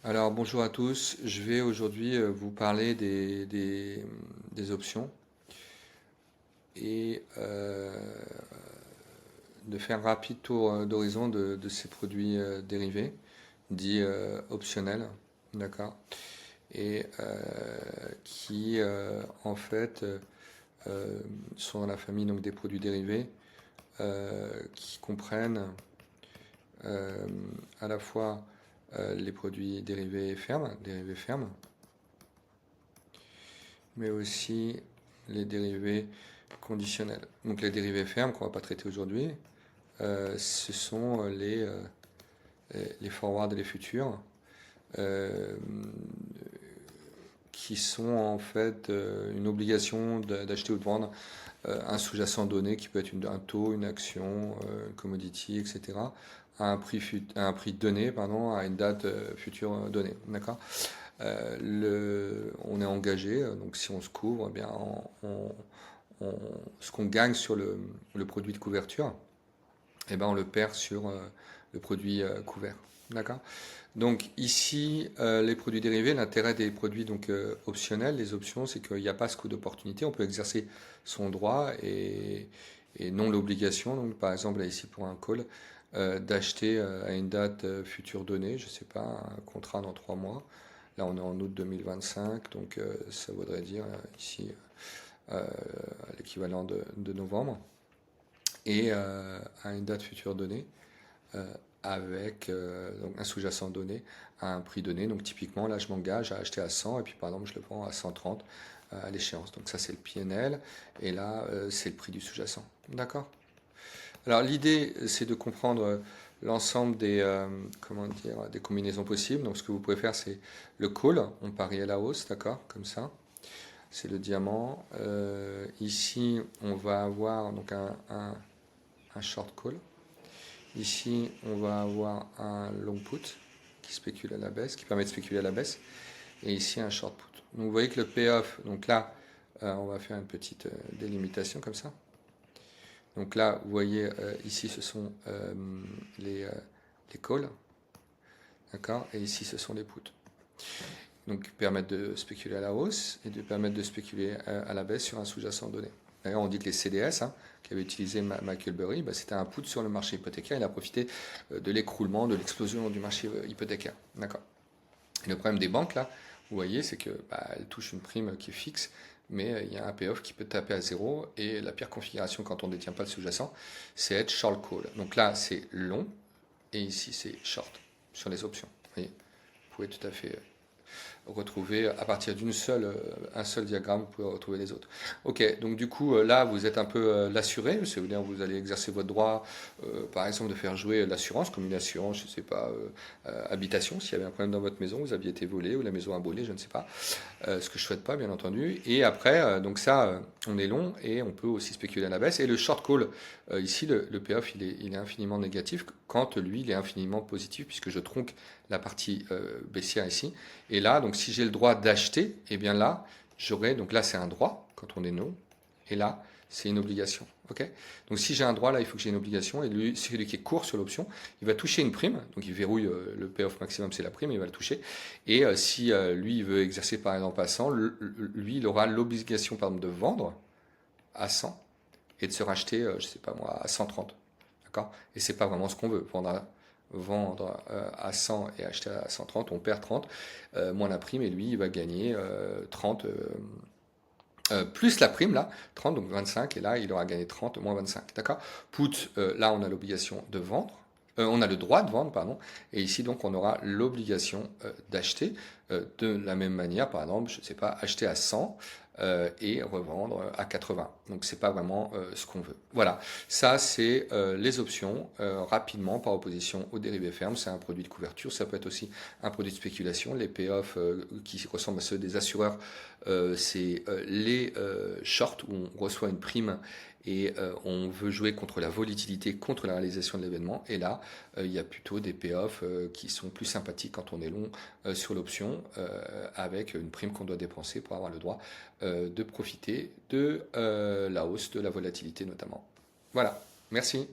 Alors bonjour à tous, je vais aujourd'hui vous parler des options et de faire un rapide tour d'horizon de ces produits dérivés, dits optionnels, d'accord, et qui en fait sont dans la famille donc, des produits dérivés qui comprennent euh, à la fois les produits dérivés fermes, mais aussi les dérivés conditionnels. Donc les dérivés fermes qu'on ne va pas traiter aujourd'hui, ce sont les forwards et les futurs, euh, qui sont en fait une obligation d'acheter ou de vendre un sous-jacent donné qui peut être un taux, une action, une commodity, etc. À un prix donné, pardon, à une date future donnée. D'accord. On est engagé, donc si on se couvre, eh bien ce qu'on gagne sur le produit de couverture, eh ben on le perd sur le produit couvert. D'accord. Donc ici, les produits dérivés, l'intérêt des produits donc optionnels, les options, c'est qu'il n'y a pas ce coût d'opportunité. On peut exercer son droit et non l'obligation. Donc par exemple là, ici pour un call, d'acheter à une date future donnée, je ne sais pas, un contrat dans 3 mois. Là, on est en août 2025, donc ça voudrait dire ici euh, l'équivalent de novembre, et à une date future donnée, euh, avec donc un sous-jacent donné à un prix donné. Donc typiquement, là, je m'engage à acheter à 100 et puis par exemple, je le vends à 130 à l'échéance. Donc ça, c'est le PNL et là, c'est le prix du sous-jacent. D'accord. Alors l'idée, c'est de comprendre l'ensemble comment dire, des combinaisons possibles. Donc ce que vous pouvez faire, c'est le call, on parie à la hausse, d'accord, comme ça. C'est le diamant. Ici, on va avoir donc un short call. Ici, on va avoir un long put qui spécule à la baisse, qui permet de spéculer à la baisse. Et ici, un short put. Donc vous voyez que le payoff, donc là, on va faire une petite délimitation comme ça. Donc là, vous voyez, ici, ce sont les, euh, les calls, d'accord. Et ici, ce sont les puts. Donc, permettent de spéculer à la hausse et de permettre de spéculer à la baisse sur un sous-jacent donné. D'ailleurs, on dit que les CDS, qui avaient utilisé Michael Burry, c'était un put sur le marché hypothécaire. Il a profité de l'écroulement, de l'explosion du marché hypothécaire. D'accord. Et le problème des banques, là, vous voyez, c'est que elles touchent une prime qui est fixe, mais il y a un payoff qui peut taper à zéro. Et la pire configuration quand on ne détient pas le sous-jacent, c'est être short call. Donc là, c'est long, et ici, c'est short sur les options. Vous voyez, vous pouvez tout à fait retrouver à partir un seul diagramme, vous pouvez retrouver les autres. Ok, donc du coup là vous êtes un peu l'assuré, c'est-à-dire vous allez exercer votre droit, par exemple de faire jouer l'assurance comme une assurance, je ne sais pas, habitation, s'il y avait un problème dans votre maison, vous aviez été volé ou la maison a brûlé, je ne sais pas, ce que je souhaite pas bien entendu. Et après, donc ça, on est long et on peut aussi spéculer à la baisse. Et le short call, ici, le payoff, il est infiniment négatif quand lui, il est infiniment positif puisque je tronque la partie baissière ici. Et là, donc si j'ai le droit d'acheter, et bien là, j'aurai, donc là c'est un droit quand on est non, et là c'est une obligation. Ok. Donc si j'ai un droit, là il faut que j'ai une obligation, et lui, celui qui est court sur l'option, il va toucher une prime, donc il verrouille le payoff maximum, c'est la prime, il va le toucher. Et si lui il veut exercer par exemple à 100, lui il aura l'obligation par exemple de vendre à 100 et de se racheter, je sais pas moi, à 130. D'accord. Et c'est pas vraiment ce qu'on veut. Vendre à 100 et acheter à 130, on perd 30, moins la prime, et lui, il va gagner 30, plus la prime, là, 30, donc 25, et là, il aura gagné 30, moins 25, d'accord. Put, là, on a l'obligation de vendre, on a le droit de vendre, pardon, et ici, donc, on aura l'obligation d'acheter, de la même manière, par exemple, je ne sais pas, acheter à 100 et revendre à 80. Donc, c'est pas vraiment ce qu'on veut. Voilà, ça, c'est les options, rapidement, par opposition aux dérivés fermes. C'est un produit de couverture, ça peut être aussi un produit de spéculation. Les payoffs qui ressemblent à ceux des assureurs, c'est les shorts où on reçoit une prime et on veut jouer contre la volatilité, contre la réalisation de l'événement. Et là, il y a plutôt des payoffs qui sont plus sympathiques quand on est long sur l'option, avec une prime qu'on doit dépenser pour avoir le droit de profiter de la hausse de la volatilité notamment. Voilà, merci.